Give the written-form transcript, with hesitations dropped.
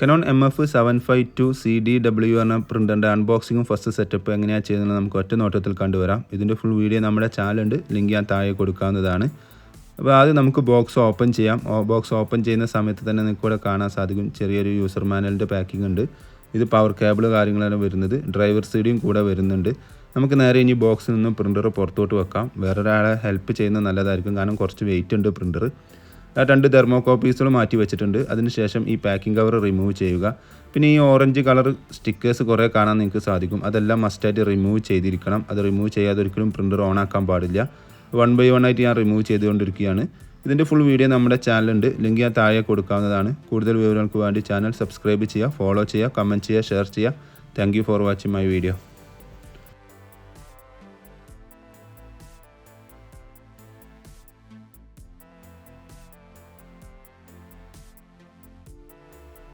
Canon MF752CDW എന്ന പ്രിൻ്ററിൻ്റെ അൺബോക്സിങ്ങും first setup എങ്ങനെയാണ് ചെയ്യുന്നത് നമുക്ക് ഒറ്റ നോട്ടത്തിൽ കണ്ടുവരാം. ഇതിൻ്റെ ഫുൾ വീഡിയോ നമ്മുടെ ചാനലുണ്ട്, ലിങ്ക് ഞാൻ താഴെ കൊടുക്കാവുന്നതാണ്. അപ്പോൾ ആദ്യം നമുക്ക് ബോക്സ് ഓപ്പൺ ചെയ്യാം. ബോക്സ് ഓപ്പൺ ചെയ്യുന്ന സമയത്ത് തന്നെ നിങ്ങൾക്ക് ഇവിടെ കാണാൻ സാധിക്കും ചെറിയൊരു യൂസർ മാനുവലിൻ്റെ പാക്കിംഗ് ഉണ്ട്. ഇത് പവർ കേബിൾ കാര്യങ്ങളാണ് വരുന്നത്. ഡ്രൈവർ സൈഡും കൂടെ വരുന്നുണ്ട്. നമുക്ക് നേരെ ഇനി ബോക്സിൽ നിന്നും പ്രിൻ്റർ പുറത്തോട്ട് വെക്കാം. വേറൊരാളെ ഹെൽപ്പ് ചെയ്യുന്നത് നല്ലതായിരിക്കും, കാരണം കുറച്ച് വെയിറ്റ് ഉണ്ട് പ്രിൻ്റർ. 2 തെർമോകോപ്പീസുകൾ മാറ്റി വെച്ചിട്ടുണ്ട്. അതിനുശേഷം ഈ പാക്കിംഗ് കവർ റിമൂവ് ചെയ്യുക. പിന്നെ ഈ ഓറഞ്ച് കളർ സ്റ്റിക്കേഴ്സ് കുറേ കാണാൻ നിങ്ങൾക്ക് സാധിക്കും. അതെല്ലാം മസ്റ്റായിട്ട് റിമൂവ് ചെയ്തിരിക്കണം. അത് റിമൂവ് ചെയ്യാതെ ഒരിക്കലും പ്രിൻ്റർ ഓൺ ആക്കാൻ പാടില്ല. 1 by 1 ആയിട്ട് ഞാൻ റിമൂവ് ചെയ്തുകൊണ്ടിരിക്കുകയാണ്. ഇതിൻ്റെ ഫുൾ വീഡിയോ നമ്മുടെ ചാനലുണ്ട്, ലിങ്ക് ഞാൻ താഴെ കൊടുക്കാവുന്നതാണ്. കൂടുതൽ വിവരങ്ങൾക്ക് വേണ്ടി ചാനൽ സബ്സ്ക്രൈബ് ചെയ്യുക, ഫോളോ ചെയ്യുക, കമൻറ്റ് ചെയ്യുക, ഷെയർ ചെയ്യുക. Thank you for watching my video.